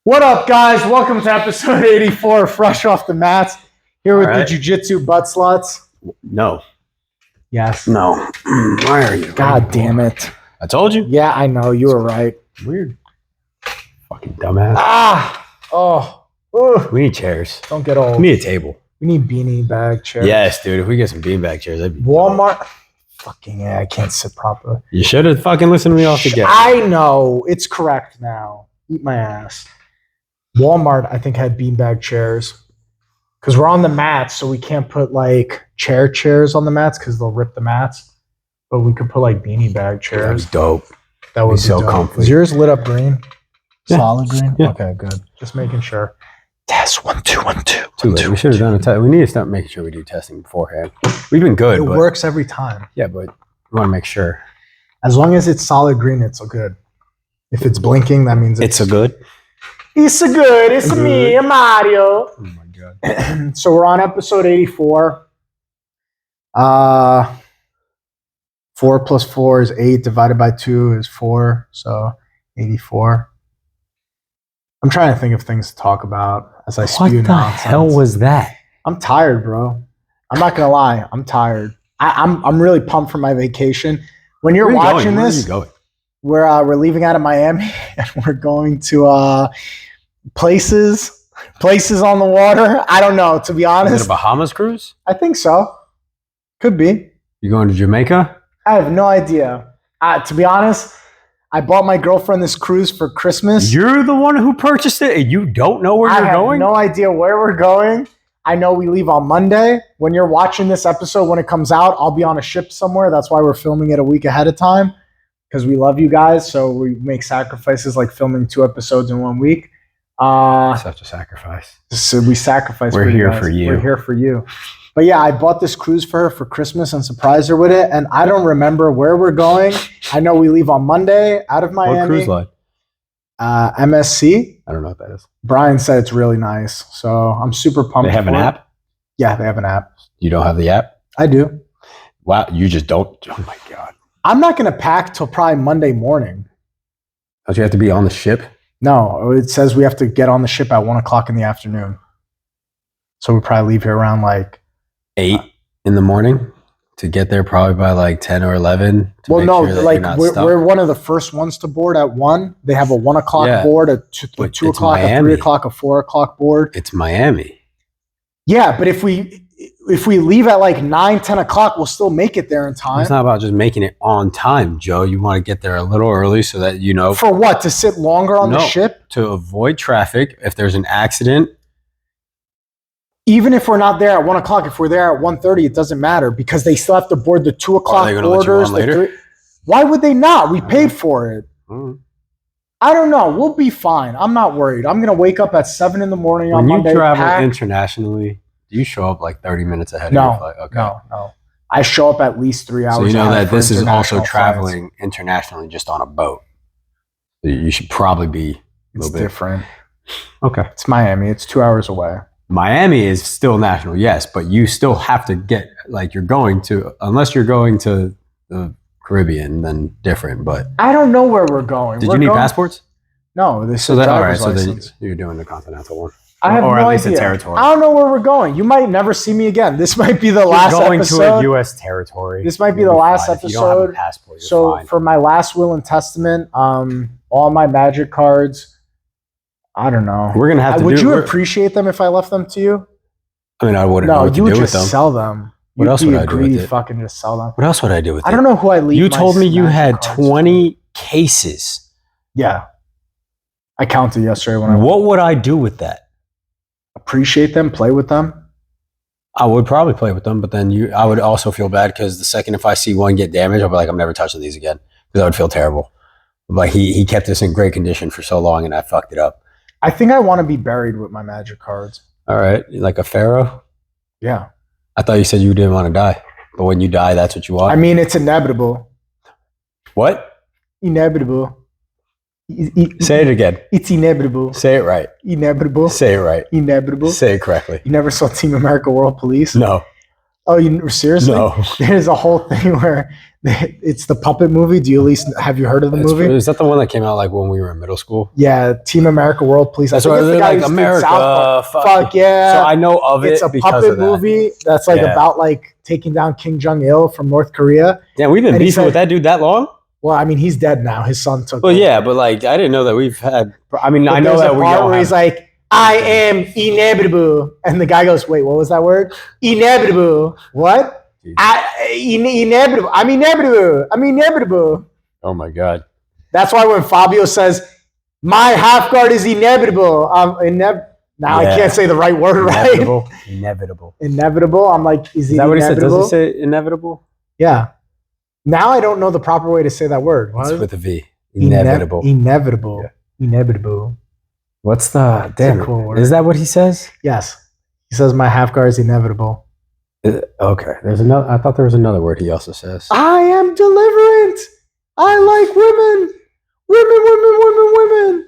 What up, guys? Welcome to episode 84, Fresh Off the Mats. Here with All right. the Jiu-Jitsu butt sluts. No. Yes. No. Why are you? God damn it. I told you. Yeah, I know. You were right. Weird. Fucking dumbass. Oh. Ugh. We need chairs. Don't get old. We need a table. We need beanie bag chairs. Yes, dude. If we get some beanbag chairs, that'd be Walmart. Fucking yeah, I can't sit properly. You should have fucking listened to me off the get. I know. It's correct now. Eat my ass. Walmart, I think, had beanbag chairs. Because we're on the mats, so we can't put like chairs on the mats because they'll rip the mats. But we could put like beanie bag chairs. That was dope. That would be so dope. comfy. Is yours lit up green? Yeah. Solid green? Yeah. Okay, good. Just making sure. Test 1 2 1 2. Too late. We should have done a test. We need to start making sure we do testing beforehand. We've been good. It but, works every time. Yeah, but we want to make sure. As long as it's solid green, it's good. If it's blinking, that means It's a good. It's a good. It's me, Mario. Oh my God. So we're on episode 84. 4 plus 4 is 8. Divided by 2 is 4. So 84. I'm trying to think of things to talk about as I spew What the nonsense. hell was that? I'm tired, bro. I'm not gonna lie. I'm tired. I'm really pumped for my vacation. When you're watching Where are this, you going? we're leaving out of Miami and we're going to places on the water. I don't know, to be Is it a honest. Bahamas cruise? I think so. Could be. You going to Jamaica? I have no idea. To be honest, I bought my girlfriend this cruise for Christmas. You're the one who purchased it and you don't know where I you're have going? no idea where we're going. I know we leave on Monday. When you're watching this episode, when it comes out, I'll be on a ship somewhere. That's why we're filming it a week ahead of time, because we love you guys. So we make sacrifices like filming 2 episodes in 1 week. Such a sacrifice. So we sacrifice. We're for you here guys. for you. We're here for you. But yeah, I bought this cruise for her for Christmas and surprised her with it. And I don't remember where we're going. I know we leave on Monday out of Miami. What cruise line? MSC. I don't know what that is. Brian said it's really nice. So I'm super pumped. They have an for it. app? Yeah, they have an app. You don't have the app? I do. Wow, you just don't. Oh my God. I'm not going to pack till probably Monday morning. Don't you have to be on the ship? No, it says we have to get on the ship at 1 o'clock in the afternoon. So we probably leave here around like 8 in the morning to get there probably by like 10 or 11. well, make no, sure that like you're not we're stuck. one of the first ones to board at 1. They have a 1 o'clock Yeah. board, a 2 But 2 it's o'clock, a 3 Miami. o'clock, a 4 o'clock board. It's Miami. Yeah, but if we leave at like 9, 10 o'clock, we'll still make it there in time. It's not about just making it on time, Joe. You want to get there a little early so that you know For what? To sit longer on the No. ship? to avoid traffic. If there's an accident, Even if we're not there at 1 o'clock, if we're there at 1:30, it doesn't matter because they still have to board the 2 o'clock they gonna let you boarders. on the later? 3 Why would they not? We paid for it. mm, I don't know. We'll be fine. I'm not worried. I'm going to wake up at 7 in the morning on when you Monday. travel pack. internationally, do you show up like 30 minutes ahead of your No, flight? Okay. no. I show up at least 3 hours. So you know ahead that for this is also international flights. traveling internationally just on a boat. You should probably be a It's little bit different. Okay. It's Miami. It's 2 hours away. Miami is still national, yes, but you still have to get like you're going to unless you're going to the Caribbean, then different. But I don't know where we're going. did We're you need going- passports? No. This So is that all right. driver's So then license. you're doing the continental one, I have or no at least idea. a territory. I don't know where we're going. You might never see me again. This might be the last going episode. to a U.S. territory. This might be You'll the last fine. If you don't have episode. a passport, you're So fine. for my last will and testament, all my magic cards, I don't know. We're gonna have to. Would do, you we're- appreciate them if I left them to you? I mean, I wouldn't know No, what you to would do with just them. sell them. What You'd else be would a I do with greedy it? fucking just sell them. What else would I do with it? I don't know who I leave. You my told me you magic had cards to. 20 cases. Yeah, I counted yesterday when I What would I do with that? appreciate them, play with them. I would probably play with them, but then I would also feel bad because the second if I see one get damaged, I'll be like, I'm never touching these again because I would feel terrible. Like he kept this in great condition for so long and I fucked it up. I think I want to be buried with my magic cards. All right, like a pharaoh. Yeah, I thought you said you didn't want to die, but when you die, that's what you want. I mean it's inevitable. What? Inevitable. Say it again. It's inevitable. Say it right. Inevitable. Say it right. Inevitable. Say it correctly. You never saw Team America World Police? No. Oh, you seriously? No. There's a whole thing where It's the puppet movie. Do you at least have you heard of the movie? Is that the one that came out like when we were in middle school? Yeah, Team America World Police. That's I think why it's the they're guy like who did America. South Park. Fuck yeah! So I know of it. It's a because puppet of that. movie that's like about like taking down Kim Jong-il from North Korea. Yeah, we've been And he beefing said- with that dude that long. Well, I mean, he's dead now. His son took. Well, over. yeah, but like I didn't know that we've had. I mean, But I know there's that a we part all where have. he's like, "I am inevitable," and the guy goes, "Wait, what was that word? Inevitable? What? Inevitable. I'm inevitable. I'm inevitable." Oh my god. That's why when Fabio says, "My half guard is inevitable," now I Yeah. can't say the right word, right? Inevitable. Inevitable. Inevitable. I'm like, is Is that what he said? inevitable? Does he say inevitable? Yeah. Now I don't know the proper way to say that word. What? It's with a V. Inevitable. Inevitable. Yeah. Inevitable. What's the damn? a cool word. Is that what he says? Yes. He says my half guard is inevitable. Okay. There's another. I thought there was another word he also says. I am deliverant. I like women. Women.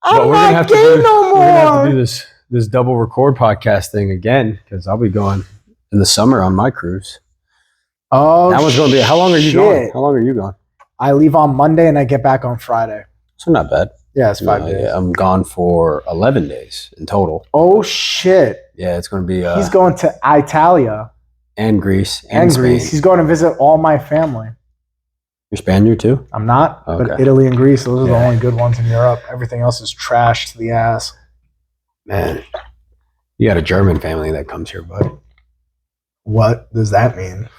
I'm not gay no We're gonna have to do more. this double record podcast thing again because I'll be going in the summer on my cruise. Oh, That one's going to be. How long are you going? shit. How long are you going? I leave on Monday and I get back on Friday. So not bad. Yeah, it's 5 days. Yeah, I'm gone for 11 days in total. Oh shit. Yeah, it's going to be. He's going to Italia and Greece and Spain. Greece. He's going to visit all my family. You're Spaniard too? I'm not, but Okay. Italy and Greece, those are the Yeah. only good ones in Europe. Everything else is trash to the ass. Man, you got a German family that comes here, bud. What does that mean?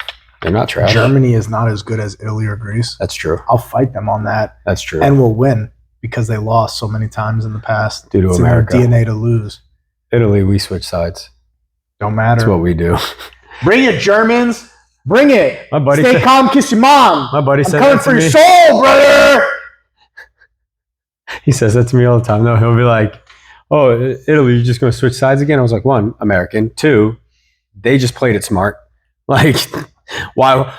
They're not trash. Germany is not as good as Italy or Greece. That's true. I'll fight them on that That's true. and we'll win because they lost so many times in the past. Due to It's in their America. DNA to lose. Italy, we switch sides. Don't That's matter. what we do. Bring it, Germans. Bring it. My buddy Stay said, calm, kiss your mom. my buddy I'm said coming that for to your me. soul, brother. He says that to me all the time. No, he'll be like, "Oh, Italy, you're just going to switch sides again?" I was like, one, American. Two, they just played it smart. Like,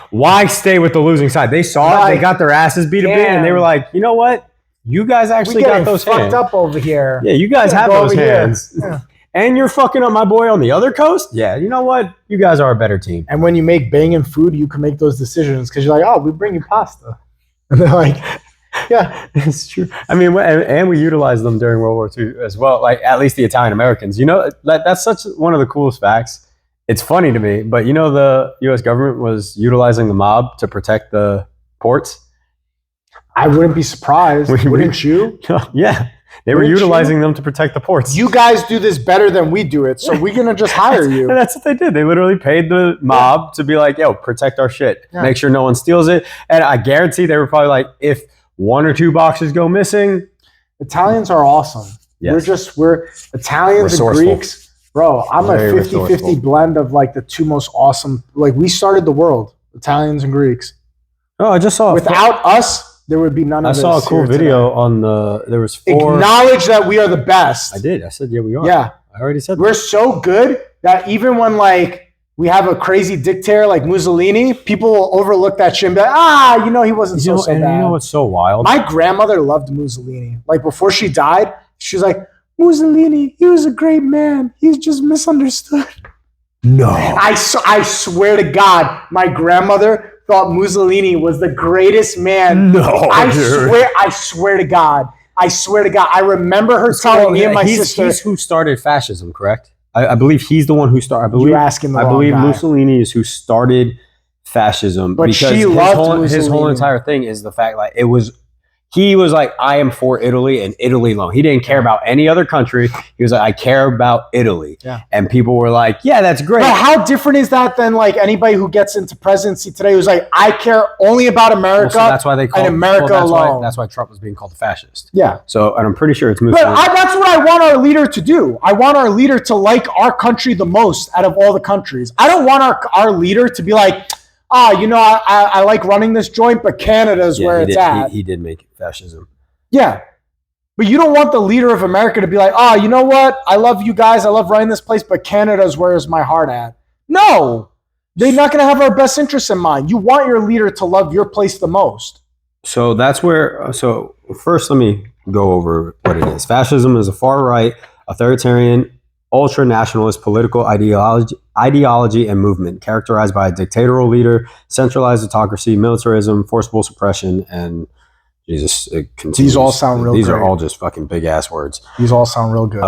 why stay with the losing side? They saw it. Like, They got their asses beat a bit, and they were like, you know what? You guys We actually got getting those fucked hands. up over here. Yeah, you guys Yeah, have go those over here. hands. Yeah. And you're fucking up my boy on the other coast? Yeah, you know what? You guys are a better team. And when you make banging food, you can make those decisions because you're like, oh, we bring you pasta. And they're like, yeah. It's true. I mean, and we utilized them during World War II as well, like at least the Italian Americans. You know, that's such one of the coolest facts. It's funny to me, but you know, the U.S. government was utilizing the mob to protect the ports. I wouldn't be surprised. Wouldn't you? Yeah, they were Wouldn't you? utilizing them to protect the ports. You guys do this better than we do it, so we're going to just hire And you. that's what they did. They literally paid the mob to be like, yo, protect our shit. Yeah. Make sure no one steals it. And I guarantee they were probably like, if one or two boxes go missing. Italians are awesome. Yes. We're Italians and Resourceful. Greeks. Bro, I'm Very a 50-50 resourceful. blend of like the two most awesome. Like we started the world, Italians and Greeks. Oh, I just saw. Without us, there would be none of I this. saw a cool here today. video on the. There was 4. Acknowledge that we are the best. I did. I said, yeah, we are. Yeah. I already said that. We're so good that even when like we have a crazy dictator like Mussolini, people will overlook that shit and be like, he wasn't so and bad. you know what's so wild? My grandmother loved Mussolini. Like before she died, she was like, Mussolini, he was a great man. He's just misunderstood. no. I swear to God, my grandmother thought Mussolini was the greatest man. No. I swear to God. I remember her telling me and my sister. He's who started fascism, correct? I believe he's the one who started. You're asking the I wrong believe guy. Mussolini is who started fascism. But because she loved his whole Mussolini. entire thing is the fact like he was like, I am for Italy and Italy alone. He didn't care about any other country. He was like, I care about Italy. Yeah. And people were like, yeah, that's great. But how different is that than like anybody who gets into presidency today who's like, I care only about America. Well, so that's why they call America alone. That's why Trump was being called a fascist. Yeah. So, and I'm pretty sure it's But Mussolini. that's what I want our leader to do. I want our leader to like our country the most out of all the countries. I don't want our leader to be like, I like running this joint, but Canada's where it's at. He did make it fascism. Yeah. But you don't want the leader of America to be like, you know what? I love you guys. I love running this place, but Canada's where's my heart at. No. They're not going to have our best interests in mind. You want your leader to love your place the most. So that's where. So first, let me go over what it is. Fascism is a far right, authoritarian ultra-nationalist political ideology and movement characterized by a dictatorial leader, centralized autocracy, militarism, forcible suppression, and Jesus, it continues. These all sound real These great. are all just fucking big-ass words. These all sound real good.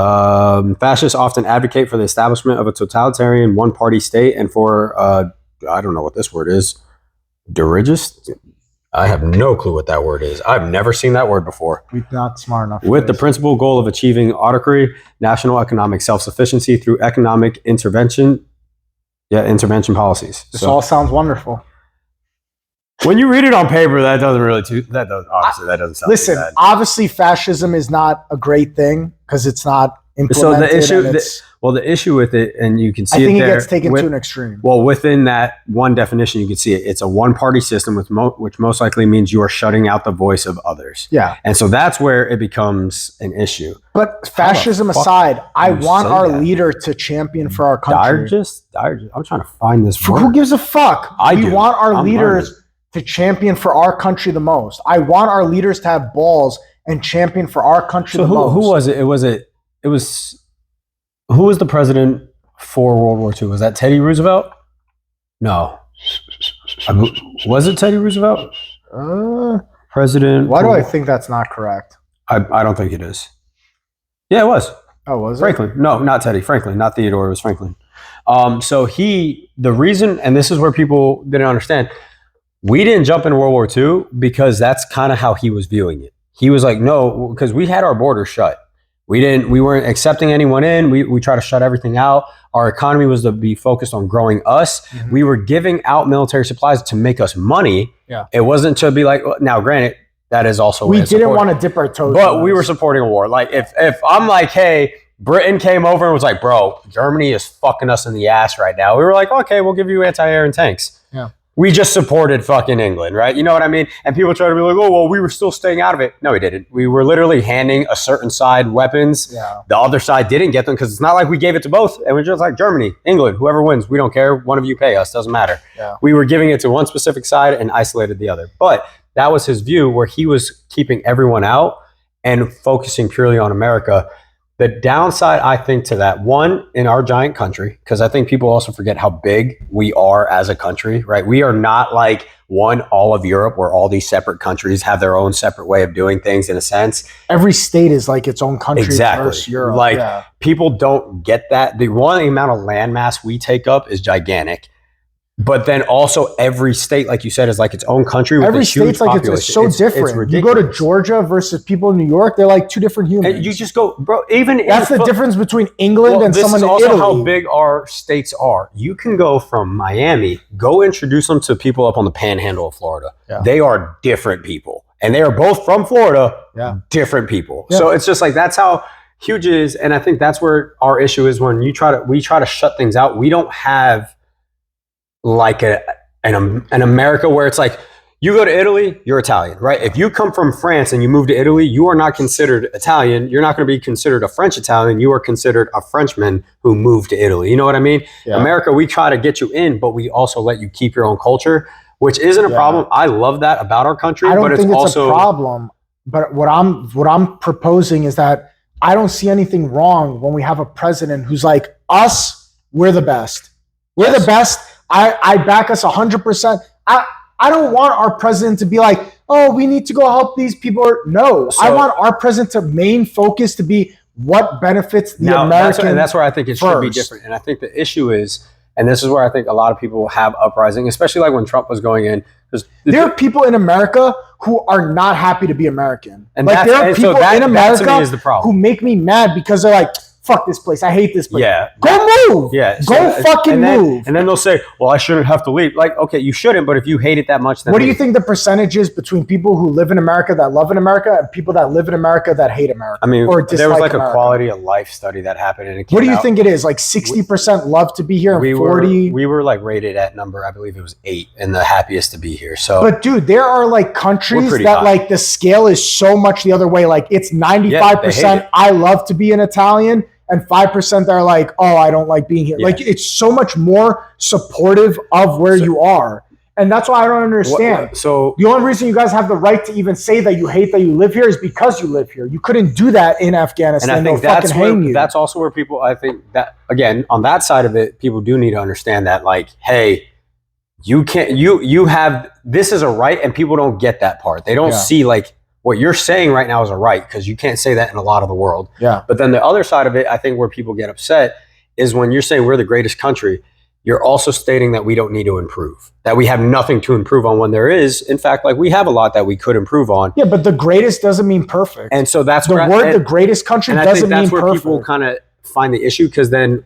Fascists often advocate for the establishment of a totalitarian one-party state and for, I don't know what this word is, dirigist? I have no clue what that word is. I've never seen that word before. We're not smart enough. With the principal goal of achieving autocracy, national economic self-sufficiency through economic intervention policies. This all sounds wonderful. When you read it on paper, that doesn't sound Listen, too bad. obviously fascism is not a great thing because it's not implemented. So the issue, and it's, the issue with it, and you can see I think it there. it gets taken to an extreme. Well, within that one definition, you can see it. It's a one-party system, which most likely means you are shutting out the voice of others. Yeah. And so that's where it becomes an issue. But fascism aside, I you want say our that? leader to champion for our country. Digest? I'm trying to find this word. Who gives a fuck? I We do. want our I'm leaders learning. to champion for our country the most. I want our leaders to have balls and champion for our country So the most. who was it? Who was the president for World War II? Was that Teddy Roosevelt? No. Was it Teddy Roosevelt? President. Why do I think that's not correct? I don't think it is. Yeah, it was. Oh, was it? Franklin. No, not Teddy. Franklin, not Theodore. It was Franklin. So the reason, and this is where people didn't understand, we didn't jump in World War II because that's kind of how he was viewing it. He was like, no, because we had our borders shut. We weren't accepting anyone in. We tried to shut everything out. Our economy was to be focused on growing us. Mhm. We were giving out military supplies to make us money. Yeah. It wasn't to be like, now granted, that is also We didn't want to dip our toes. but in we this. were supporting a war. Like if I'm like, hey, Britain came over and was like, bro, Germany is fucking us in the ass right now. We were like, okay, we'll give you anti-air and tanks. Yeah. We just supported fucking England, right? You know what I mean? And people try to be like, oh, well, we were still staying out of it. No, we didn't. We were literally handing a certain side weapons. Yeah. The other side didn't get them because it's not like we gave it to both. And we're just like, Germany, England, whoever wins, we don't care. One of you pay us, doesn't matter. Yeah. We were giving it to one specific side and isolated the other. But that was his view where he was keeping everyone out and focusing purely on America. The downside, I think, to that, one, in our giant country, because I think people also forget how big we are as a country, right? We are not like all of Europe where all these separate countries have their own separate way of doing things in a sense. Every state is like its own country Exactly. versus Europe. Like yeah. people don't get that. The amount of landmass we take up is gigantic. But then also every state, like you said, is like its own country with Every a huge state's like it's population. so different. You go to Georgia versus people in New York, they're like two different humans. And you just go, bro, even That's the difference between England and this someone is in also Italy. how big our states are. You can go from Miami, go introduce them to people up on the panhandle of Florida. Yeah. They are different people. And they are both from Florida, Yeah. different people. Yeah. So it's just like, that's how huge it is. And I think that's where our issue is when we try to shut things out. We don't have like an America where it's like, you go to Italy, you're Italian, right? If you come from France and you move to Italy, you are not considered Italian. You're not going to be considered a French Italian. You are considered a Frenchman who moved to Italy. You know what I mean? Yeah. America, we try to get you in, but we also let you keep your own culture, which isn't a Yeah. problem. I love that about our country, I don't but think it's it's also a problem. But what I'm proposing is that I don't see anything wrong when we have a president who's like, us, we're the best. We're Yes. the best. I back us 100%. I don't want our president to be like, oh, we need to go help these people. No, I So- want our president to main focus to be what benefits the now, American. that's where I think it should be first. different. And I think the issue is, and this is where I think a lot of people have uprising, especially like when Trump was going in. There are people in America who are not happy to be American. And like there are and so people that in to America me is the problem. who make me mad because they're like, fuck this place. I hate this place. Yeah. Go move. Yeah. Go fucking and then, move. And then they'll say, well, I shouldn't have to leave. Like, okay, you shouldn't, but if you hate it that much, then What do you leave. think the percentage is between people who live in America that love in America and people that live in America that hate America? I mean, or there was dislike like America? a quality of life study that happened. And it came What do you out- think it is? Like 60% love to be here and 40? we were like rated at number, I believe it was 8 and the happiest to be here. So But dude, there are like We're countries pretty that high. like the scale is so much the other way. Like it's 95% it. I love to be an Italian and 5% that are like, oh, I don't like being here. Yeah. Like it's so much more supportive of where you are. And that's why I don't understand. So the only reason you guys have the right to even say that you hate that you live here is because you live here. You couldn't do that in Afghanistan. and I think that's also where people, I think that, again, on that side of it, people do need to understand that, like, hey, you can't, you have, this is a right, and people don't get that part. They don't see, like, what you're saying right now is a right, because you can't say that in a lot of the world. Yeah. But then the other side of it, I think where people get upset is when you're saying we're the greatest country, you're also stating that we don't need to improve, that we have nothing to improve on, when there is, in fact, like, we have a lot that we could improve on. Yeah, but the greatest doesn't mean perfect. And so that's the word the greatest country doesn't mean perfect. Where people kind of find the issue, because then,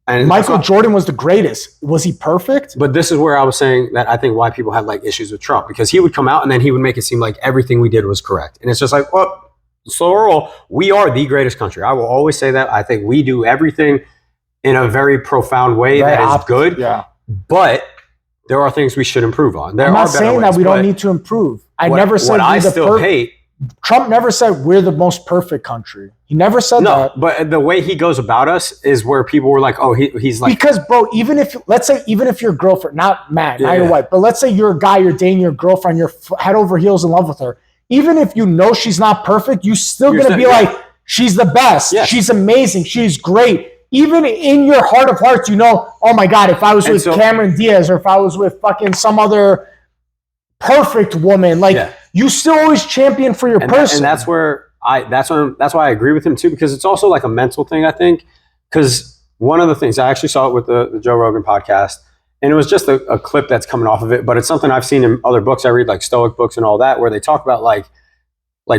and Michael Jordan was the greatest. Was he perfect? But this is where I was saying that I think why people have like issues with Trump, because he would come out and then he would make it seem like everything we did was correct. And it's just like, well, so we are the greatest country. I will always say that. I think we do everything in a very profound way that is good. Yeah. But there are things we should improve on. I'm not saying that we don't need to improve. I never said I still hate. Trump never said we're the most perfect country. He never said that. No, but the way he goes about us is where people were like, oh, he's like. Because, bro, even if your girlfriend, not Matt, not your wife, but let's say you're a guy, you're dating your girlfriend, you're head over heels in love with her. Even if you know she's not perfect, you're still going to be like, she's the best. Yeah. She's amazing. She's great. Even in your heart of hearts, you know, oh my God, if I was with Cameron Diaz or if I was with fucking some other perfect woman, like you still always champion for your person. And that's where that's why I agree with him too, because it's also like a mental thing, I think. Because one of the things, I actually saw it with the Joe Rogan podcast, and it was just a clip that's coming off of it, but it's something I've seen in other books I read, like Stoic books and all that, where they talk about like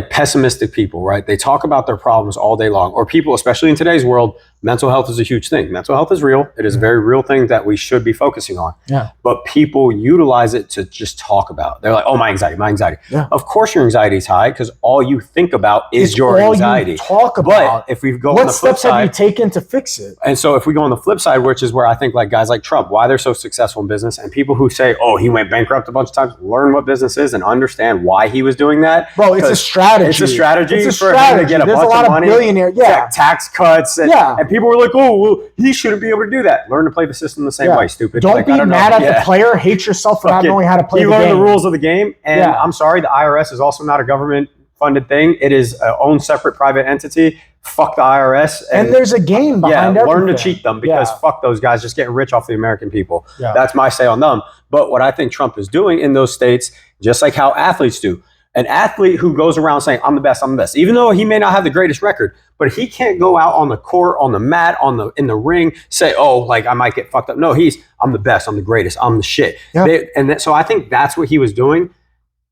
pessimistic people, right? They talk about their problems all day long, or people, especially in today's world, mental health is a huge thing. Mental health is real. It is a very real thing that we should be focusing on. Yeah. But people utilize it to just talk about. They're like, oh, my anxiety. Yeah. Of course your anxiety is high, because all you think about is your anxiety. You talk about. But if we go on the flip side, what steps have you taken to fix it? And so if we go on the flip side, which is where I think like guys like Trump, why they're so successful in business, and people who say, oh, he went bankrupt a bunch of times, learn what business is and understand why he was doing that. Bro, it's a strategy. It's a strategy. It's a for strategy. him to get a There's bunch a lot of money, billionaires, tax cuts, and people were like, "Oh, well, he shouldn't be able to do that." Learn to play the system the same way, stupid. Don't be mad at the player. Hate yourself for not knowing how to play the game. You learn the rules of the game, and I'm sorry, the IRS is also not a government-funded thing. It is a own separate private entity. Fuck the IRS. And there's a game behind everything. Learn to cheat them, because fuck those guys just getting rich off the American people. That's my say on them. But what I think Trump is doing in those states, just like how athletes do. An athlete who goes around saying, I'm the best, even though he may not have the greatest record, but he can't go out on the court, on the mat, in the ring, say, oh, like I might get fucked up. No, I'm the best, I'm the greatest, I'm the shit. Yeah. So I think that's what he was doing.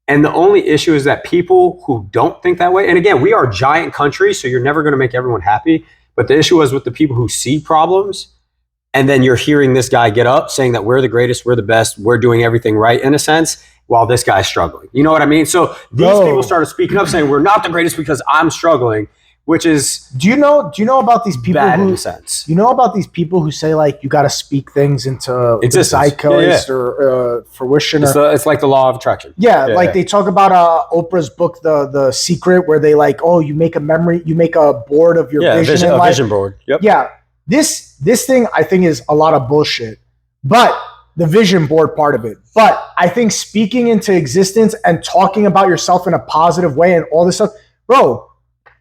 And the only issue is that people who don't think that way, and again, we are a giant country, so you're never going to make everyone happy. But the issue was with the people who see problems, and then you're hearing this guy get up saying that we're the greatest, we're the best, we're doing everything right in a sense, while this guy's struggling. You know what I mean? So these people started speaking up saying we're not the greatest because I'm struggling, which is do you know about these people bad in a sense. You know about these people who say like you got to speak things into existence, zeitgeist or fruition. It's like the law of attraction. They talk about Oprah's book, The Secret, where they like, oh, you make a memory, you make a board of your vision in life. Vision board. Yep. Yeah. This thing I think is a lot of bullshit, but the vision board part of it. But I think speaking into existence and talking about yourself in a positive way and all this stuff, bro,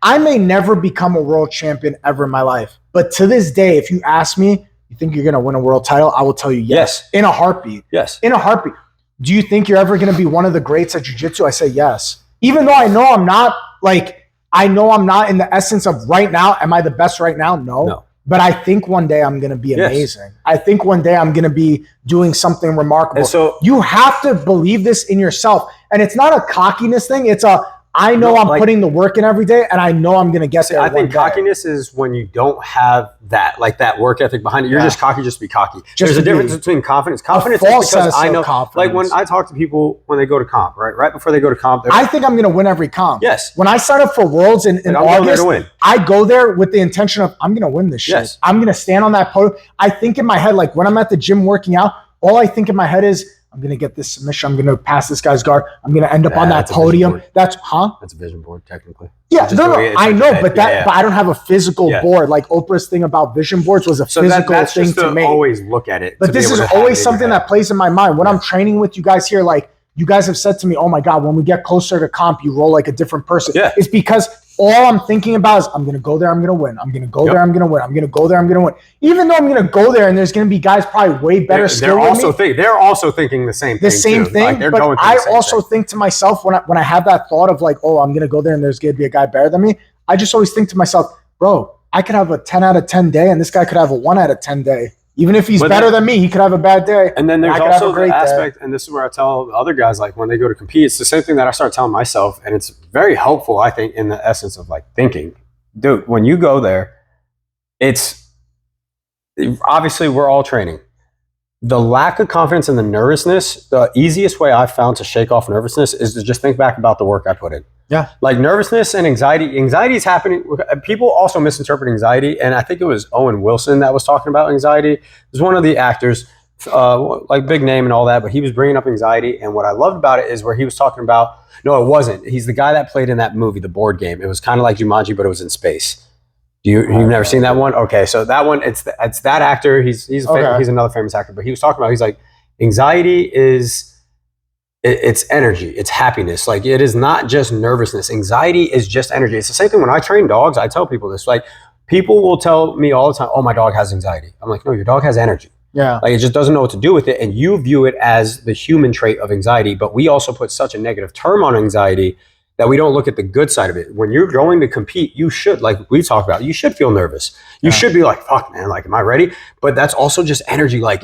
I may never become a world champion ever in my life. But to this day, if you ask me, you think you're going to win a world title? I will tell you yes. In a heartbeat. Yes. In a heartbeat. Do you think you're ever going to be one of the greats at jiu-jitsu? I say yes. Even though I know I'm not in the essence of right now. Am I the best right now? No. But I think one day I'm going to be amazing. Yes. I think one day I'm going to be doing something remarkable. And so you have to believe this in yourself. And it's not a cockiness thing. It's I know I'm putting the work in every day, and I know I'm going to get there. I think cockiness is when you don't have that work ethic behind it. You're just cocky just to be cocky. There's a difference between confidence. Confidence is because I know, like when I talk to people when they go to comp, right before they go to comp. I think I'm going to win every comp. Yes. When I sign up for Worlds in August, I go there with the intention of I'm going to win this shit. Yes. I'm going to stand on that podium. I think in my head, like when I'm at the gym working out, all I think in my head is I'm going to get this submission. I'm going to pass this guy's guard. I'm going to end up on that that's a vision podium. board. That's That's a vision board, technically. Yeah, Just no, doing it, I it's know, like but that- but I don't have a physical Yeah. board. Like Oprah's thing about vision boards was a So physical that's thing just to make. always look at it. But to be this able is to have it always in something your head. that plays in my mind. When I'm training with you guys here, like you guys have said to me, oh my God, when we get closer to comp, you roll like a different person. Yeah. It's because all I'm thinking about is I'm going to go there, I'm going to win. I'm going to go Yep. there, I'm going to win. I'm going to go there, I'm going to win. Even though I'm going to go there and there's going to be guys probably way better skill than me. They're also thinking the same thing. The same too. thing, Like, they're but going through I the same also thing. think to myself when I have that thought of like, oh, I'm gonna go there and there's gonna be a guy better than me. I just always think to myself, bro, I could have a 10 out of 10 day, and this guy could have a 1 out of 10 day. Even if he's But better then- than me, he could have a bad day. And then there's I could have a also great the day. aspect, and this is where I tell other guys, like when they go to compete, it's the same thing that I start telling myself, and it's very helpful, I think, in the essence of like thinking, dude, when you go there, it's obviously we're all training. The lack of confidence and the nervousness, the easiest way I've found to shake off nervousness is to just think back about the work I put in. Yeah. Like nervousness and anxiety. Anxiety is happening. People also misinterpret anxiety. And I think it was Owen Wilson that was talking about anxiety. It was one of the actors, like big name and all that, but he was bringing up anxiety. And what I loved about it is where he was talking about, no, it wasn't. He's the guy that played in that movie, the board game. It was kind of like Jumanji, but it was in space. You've never seen that one? Okay, so that one, it's that actor. He's another famous actor, but he was talking about, he's like, anxiety is, it's energy, it's happiness. Like it is not just nervousness. Anxiety is just energy. It's the same thing when I train dogs. I tell people this, like people will tell me all the time, oh, my dog has anxiety. I'm like, no, your dog has energy. Yeah. Like it just doesn't know what to do with it. And you view it as the human trait of anxiety, but we also put such a negative term on anxiety that we don't look at the good side of it. When you're going to compete, you should, like we talked about, you should feel nervous. You should be like, fuck, man, like, am I ready? But that's also just energy. Like,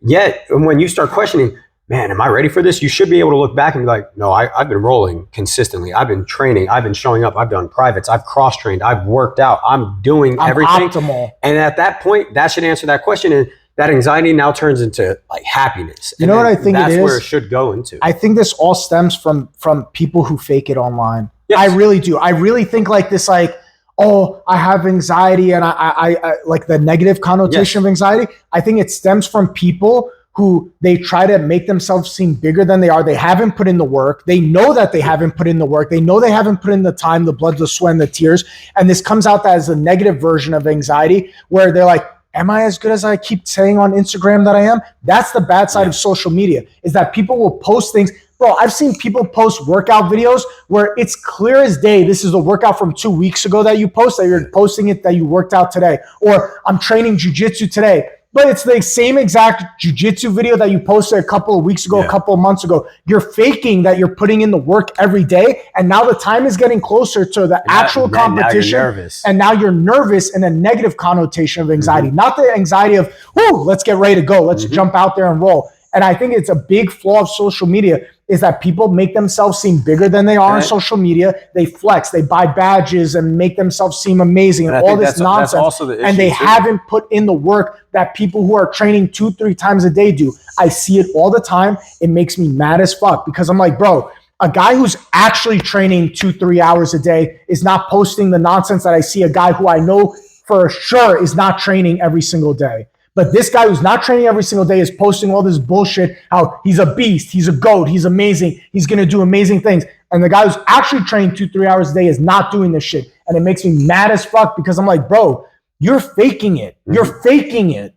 yet when you start questioning, man, am I ready for this? You should be able to look back and be like, no, I've been rolling consistently. I've been training. I've been showing up. I've done privates. I've cross-trained. I've worked out. I'm doing everything. Optimal. And at that point, that should answer that question. And that anxiety now turns into like happiness. You know what I think that's it is? where it should go into. I think this all stems from people who fake it online. Yes. I really do. I really think like this, like, oh, I have anxiety, and I like the negative connotation of anxiety. I think it stems from people who they try to make themselves seem bigger than they are. They haven't put in the work. They know that they haven't put in the work. They know they haven't put in the time, the blood, the sweat, and the tears. And this comes out as a negative version of anxiety where they're like, am I as good as I keep saying on Instagram that I am? That's the bad side of social media, is that people will post things. Bro, I've seen people post workout videos where it's clear as day, this is a workout from 2 weeks ago that you post, that you're posting it that you worked out today. Or I'm training jujitsu today. But it's the same exact jujitsu video that you posted a couple of weeks ago, a couple of months ago. You're faking that you're putting in the work every day. And now the time is getting closer to the actual competition. Now you're nervous. And now you're nervous in a negative connotation of anxiety, not the anxiety of, whoo, let's get ready to go. Let's jump out there and roll. And I think it's a big flaw of social media is that people make themselves seem bigger than they are on social media. They flex, they buy badges and make themselves seem amazing and all this nonsense. That's also the issue, and they haven't put in the work that people who are training 2-3 times a day do. I see it all the time. It makes me mad as fuck because I'm like, bro, a guy who's actually training 2-3 hours a day is not posting the nonsense that I see a guy who I know for sure is not training every single day. But this guy who's not training every single day is posting all this bullshit, how he's a beast, he's a goat, he's amazing, he's going to do amazing things. And the guy who's actually training 2-3 hours a day is not doing this shit. And it makes me mad as fuck because I'm like, bro, you're faking it. You're faking it.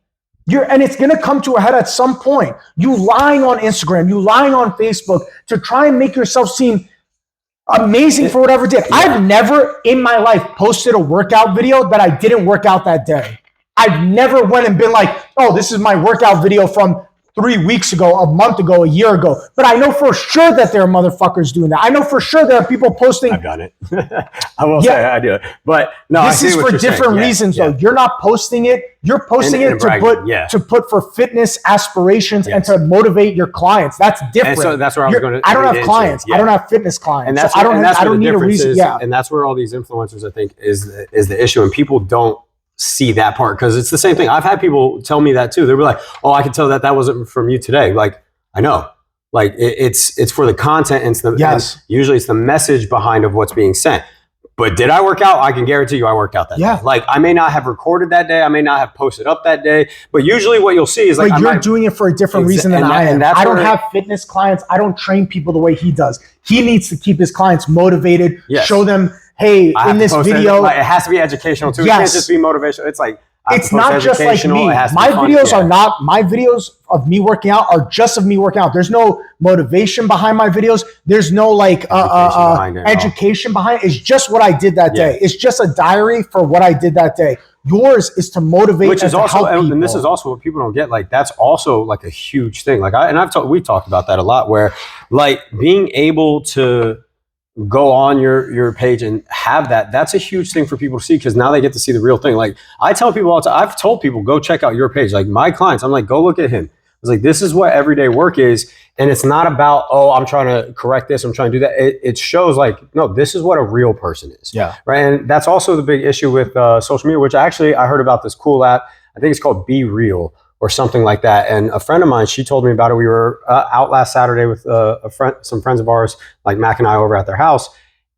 And it's going to come to a head at some point. You lying on Instagram, you lying on Facebook to try and make yourself seem amazing for whatever day. I've never in my life posted a workout video that I didn't work out that day. I've never went and been like, oh, this is my workout video from 3 weeks ago, a month ago, a year ago. But I know for sure that there are motherfuckers doing that. I know for sure there are people posting. I've done it. I will say I do it. But no, this is for different reasons, though. You're not posting it. You're posting it to put for fitness aspirations and to motivate your clients. That's different. And so that's where I was going to. I don't have clients. I don't have fitness clients. And that's so I don't need a reason. Yeah. And that's where all these influencers, I think, is the issue. And people don't see that part because it's the same thing. I've had people tell me that too. They were like, "Oh, I can tell that wasn't from you today." Like, I know, like it's for the content and and usually it's the message behind of what's being sent. But did I work out? I can guarantee you I worked out that day. Like, I may not have recorded that day. I may not have posted up that day. But usually what you'll see is like, but you're doing it for a different reason than I am. I don't have fitness clients. I don't train people the way he does. He needs to keep his clients motivated, show them, hey, in this video. It has to be educational too. It can't just be motivational. It's like, it's not just like me. My videos are not, my videos of me working out are just of me working out. There's no motivation behind my videos. There's no like education behind it. It's just what I did that day. It's just a diary for what I did that day. Yours is to motivate, which is also, and this is also what people don't get. Like, that's also like a huge thing. Like, we've talked about that a lot, where like being able to go on your page and have that's a huge thing for people to see, because now they get to see the real thing. Like, I tell people all the time, I've told people, go check out your page. Like, my clients, I'm like, go look at him. It's like, this is what everyday work is. And it's not about, oh, I'm trying to correct this, I'm trying to do that. It shows like, no, this is what a real person is. Yeah. Right. And that's also the big issue with social media, which actually I heard about this cool app. I think it's called Be Real or something like that. And a friend of mine, she told me about it. We were out last Saturday with some friends of ours, like Mac and I, over at their house.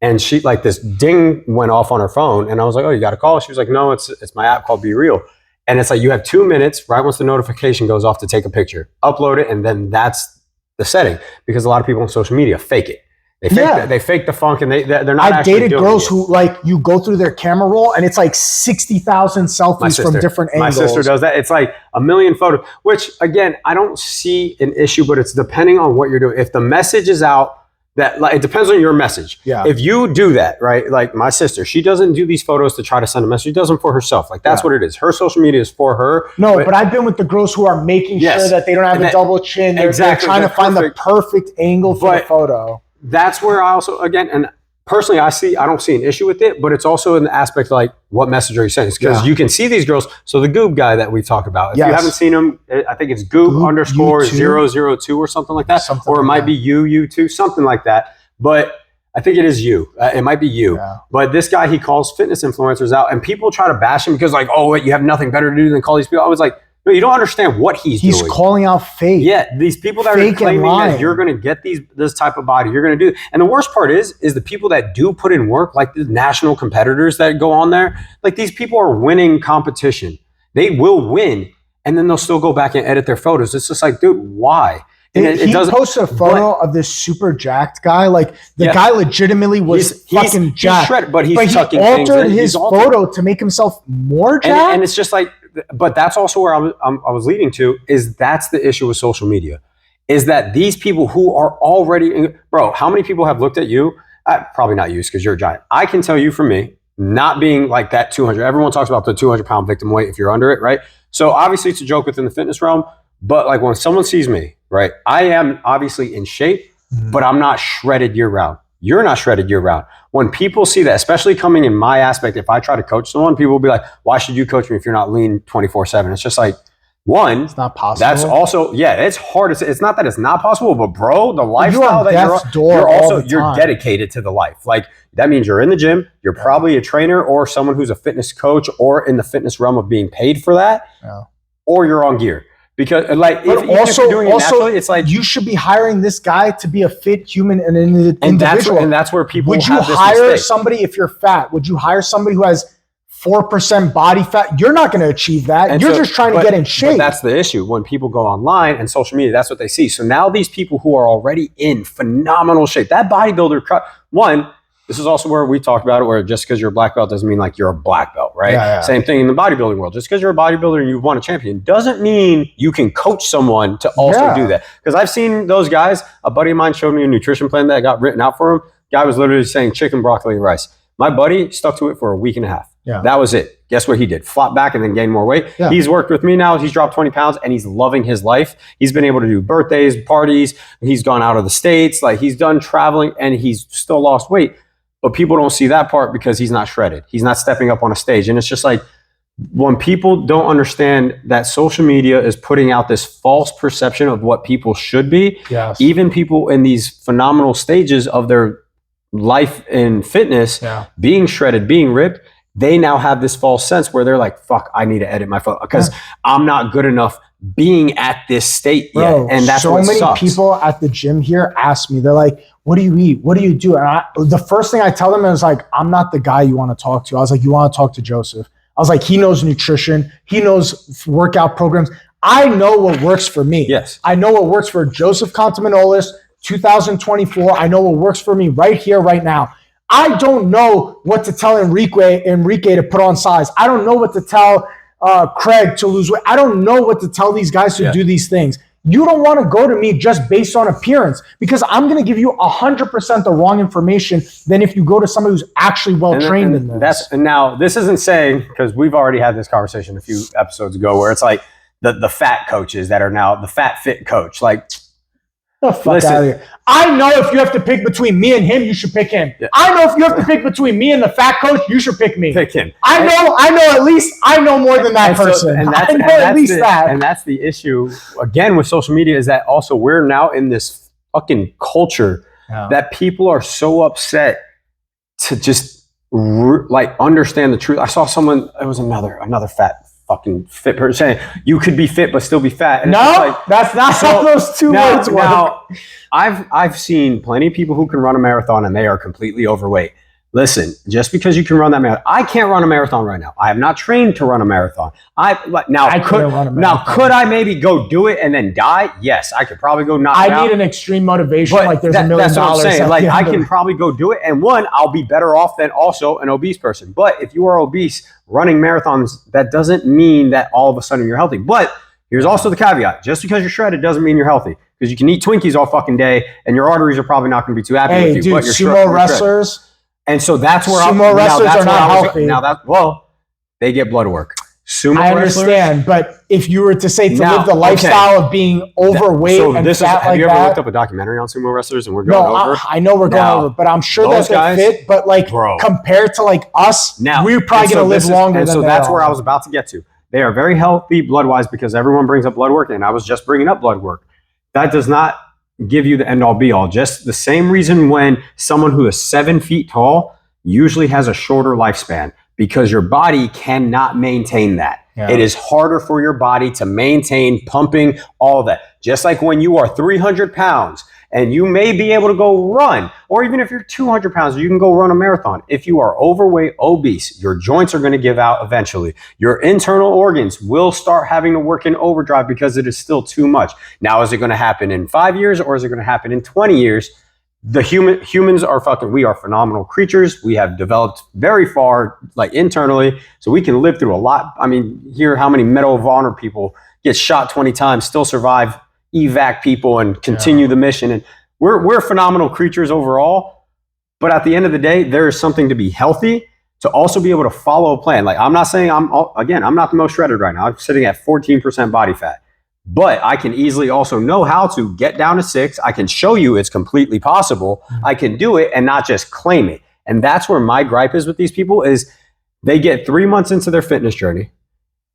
And she, like, this ding went off on her phone. And I was like, oh, you got a call? She was like, no, it's my app called Be Real. And it's like, you have 2 minutes right once the notification goes off to take a picture, upload it, and then that's the setting. Because a lot of people on social media fake it. They fake the funk, and they're not. I've dated girls who, like, you go through their camera roll and it's like 60,000 selfies from different angles. My sister does that. It's like a million photos, which again, I don't see an issue, but it's depending on what you're doing. If the message is out, that, like, it depends on your message. Yeah. If you do that, right? Like my sister, she doesn't do these photos to try to send a message. She does them for herself. Like, that's what it is. Her social media is for her. No, but I've been with the girls who are making sure that they don't have a double chin. They're trying to find the perfect angle for the photo. That's where I also, again, and personally, I don't see an issue with it, but it's also in the aspect, like, what message are you sending? Because you can see these girls. So the Goob guy that we've talked about, if you haven't seen him, I think it's Goob underscore 002 or something like that. Or it might be you2, something like that. But I think it is you. It might be you. Yeah. But this guy, he calls fitness influencers out, and people try to bash him because, like, oh, wait, you have nothing better to do than call these people. I was like, no, you don't understand what he's doing. He's calling out fake. Yeah, these people that are claiming that you're going to get this type of body, you're going to do. And the worst part is the people that do put in work, like the national competitors that go on there, like, these people are winning competition. They will win, and then they'll still go back and edit their photos. It's just like, dude, why? He posted a photo of this super jacked guy. Like, the guy legitimately was fucking jacked. He's shredded, but he altered his photo to make himself more jacked. And it's just like, but that's also where I was leading to, is that's the issue with social media, is that these people who are already, bro, how many people have looked at you? Probably not you, because you're a giant. I can tell you, for me, not being like that 200, everyone talks about the 200-pound victim weight if you're under it, right? So obviously it's a joke within the fitness realm, but like, when someone sees me, right, I am obviously in shape, but I'm not shredded year round. You're not shredded year round. When people see that, especially coming in my aspect, if I try to coach someone, people will be like, why should you coach me if you're not lean 24/7? It's just like, one, it's not possible. That's also, it's hard to say. It's not that it's not possible, but bro, the lifestyle that you're dedicated to the life. Like, that means you're in the gym, you're probably a trainer or someone who's a fitness coach or in the fitness realm of being paid for that, or you're on gear. Because, like, if you're doing it naturally, it's like, you should be hiring this guy to be a fit human and an individual. And that's where people would you hire somebody if you're fat? Would you hire somebody who has 4% body fat? You're not going to achieve that. And you're just trying to get in shape. But that's the issue. When people go online and social media, that's what they see. So now these people who are already in phenomenal shape, that bodybuilder, one, this is also where we talked about it, where just because you're a black belt doesn't mean like you're a black belt, right? Yeah. Same thing in the bodybuilding world. Just because you're a bodybuilder and you've won a champion doesn't mean you can coach someone to also do that. Because I've seen those guys. A buddy of mine showed me a nutrition plan that got written out for him. Guy was literally saying chicken, broccoli, and rice. My buddy stuck to it for a week and a half. Yeah. That was it. Guess what he did? Flop back and then gain more weight. Yeah. He's worked with me now. He's dropped 20 pounds and he's loving his life. He's been able to do birthdays, parties. He's gone out of the States. Like, he's done traveling and he's still lost weight. But people don't see that part because he's not shredded. He's not stepping up on a stage. And it's just like, when people don't understand that social media is putting out this false perception of what people should be, even people in these phenomenal stages of their life in fitness, being shredded, being ripped, they now have this false sense where they're like, fuck, I need to edit my photo because I'm not good enough being at this state Bro, yet. And that's so what many sucks. people at the gym here ask me, they're like, what do you eat? What do you do? And the first thing I tell them is like, I'm not the guy you want to talk to. I was like, you want to talk to Joseph. I was like, he knows nutrition. He knows workout programs. I know what works for me. Yes. I know what works for Joseph Contaminolis, 2024. I know what works for me right here, right now. I don't know what to tell Enrique to put on size. I don't know what to tell Craig to lose weight. I don't know what to tell these guys to do these things. You don't want to go to me just based on appearance because I'm going to give you 100% the wrong information than if you go to somebody who's actually well-trained in this. And now this isn't saying, because we've already had this conversation a few episodes ago where it's like the fat coaches that are now the fat fit coach. Like, the fuck out of here. I know if you have to pick between me and him, you should pick him. Yeah. I know if you have to pick between me and the fat coach, you should pick me. Pick him. I know at least I know more than that person. And that's the issue again with social media is that also we're now in this fucking culture that people are so upset to just like understand the truth. I saw someone, it was another fat fucking fit person saying you could be fit but still be fat. And that's not how those two words work. Now, I've seen plenty of people who can run a marathon and they are completely overweight. Listen, just because you can run that marathon, I can't run a marathon right now. I have not trained to run a marathon. Could I maybe go do it and then die? Yes, I could probably go knock it out. I need an extreme motivation. Like there's $1 million. That's what I'm saying. Like I can probably go do it. And one, I'll be better off than also an obese person. But if you are obese running marathons, that doesn't mean that all of a sudden you're healthy. But here's also the caveat. Just because you're shredded doesn't mean you're healthy. Because you can eat Twinkies all fucking day and your arteries are probably not going to be too happy with you. Dude, but you're sumo wrestlers. And so that's where sumo wrestlers are not healthy. They get blood work. Sumo I understand, but if you were to say live the lifestyle of being overweight and fat have you ever looked up a documentary on sumo wrestlers and we're going over? I know we're going over, but I'm sure that they're fit. But like compared to like us, we're probably going to live longer. And so that's where I was about to get to. They are very healthy blood-wise because everyone brings up blood work, and I was just bringing up blood work. That does not give you the end all be all. Just the same reason when someone who is 7 feet tall usually has a shorter lifespan because your body cannot maintain that. Yeah. It is harder for your body to maintain pumping, all of that. Just like when you are 300 pounds and you may be able to go run, or even if you're 200 pounds, you can go run a marathon. If you are overweight, obese, your joints are going to give out eventually. Your internal organs will start having to work in overdrive because it is still too much. Now, is it going to happen in 5 years or is it going to happen in 20 years? The humans are we are phenomenal creatures. We have developed very far, like internally, so we can live through a lot. I mean, hear how many Medal of Honor people get shot 20 times, still survive, evac people and continue the mission. And we're phenomenal creatures overall. But at the end of the day, there is something to be healthy, to also be able to follow a plan. Like I'm not saying I'm not the most shredded right now. I'm sitting at 14% body fat. But I can easily also know how to get down to 6. I can show you it's completely possible. I can do it and not just claim it. And that's where my gripe is with these people is they get 3 months into their fitness journey.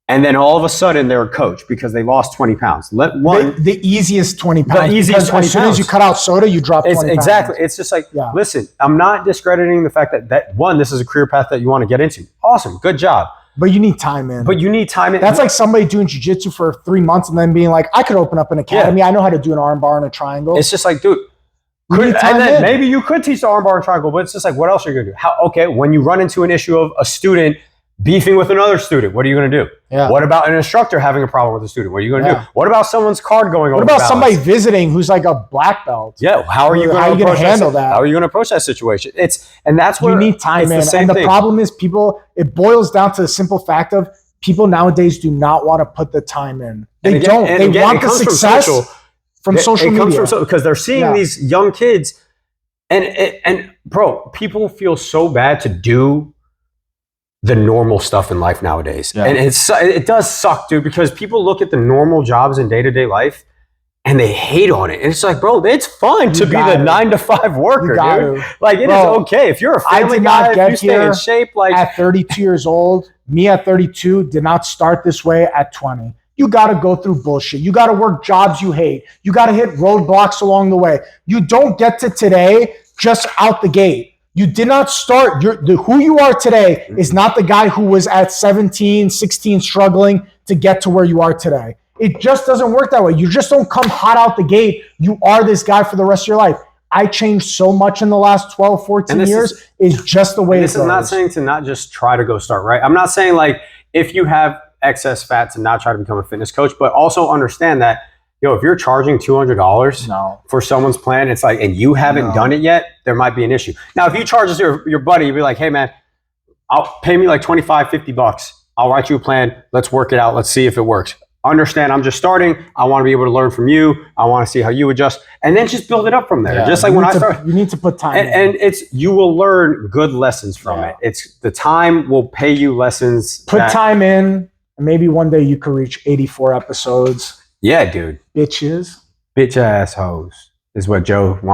And then all of a sudden they're a coach because they lost 20 pounds. The easiest 20 pounds. The easiest 20 pounds. As soon as you cut out soda, you drop 20 pounds. Exactly. It's just like, listen, I'm not discrediting the fact that one, this is a career path that you want to get into. Awesome. Good job. But you need time in. That's like somebody doing jiu-jitsu for 3 months and then being like, I could open up an academy. Yeah. I know how to do an arm bar and a triangle. It's just like, dude, maybe you could teach the arm bar and triangle, but it's just like, what else are you going to do? When you run into an issue of a student beefing with another student, what are you going to do? Yeah. What about an instructor having a problem with a student? What are you going to do? What about someone's card going over? What about somebody visiting who's like a black belt? Yeah, how are you going to handle that? How are you going to approach that situation? That's where you need time in. And the problem is it boils down to the simple fact of people nowadays do not want to put the time in. They want the success from social media. Because they're seeing these young kids and bro, people feel so bad to do the normal stuff in life nowadays. Yeah. And it does suck, dude, because people look at the normal jobs in day-to-day life and they hate on it. And it's like, bro, it's fine to be the 9-to-5 worker, dude. Like it is okay. If you're a family guy, if you stay in shape, like at 32 years old, me at 32 did not start this way at 20. You got to go through bullshit. You got to work jobs you hate. You got to hit roadblocks along the way. You don't get to today just out the gate. You did not start. Who you are today is not the guy who was at 17, 16 struggling to get to where you are today. It just doesn't work that way. You just don't come hot out the gate. You are this guy for the rest of your life. I changed so much in the last 12, 14 years. Is just the way it goes. This is not saying to not just try to go start, right? I'm not saying like if you have excess fat to not try to become a fitness coach, but also understand that, if you're charging $200 for someone's plan, it's like, and you haven't done it yet, there might be an issue. Now, if you charge your buddy, you'd be like, hey man, I'll pay me like $25, $50. I'll write you a plan. Let's work it out. Let's see if it works. Understand, I'm just starting. I want to be able to learn from you. I want to see how you adjust, and then just build it up from there. Yeah, just like when I started. You need to put time in. And you will learn good lessons from it. It's the time will pay you lessons. Put time in, and maybe one day you could reach 84 episodes. Yeah, dude. Bitches. Bitch ass hoes is what Joe wants.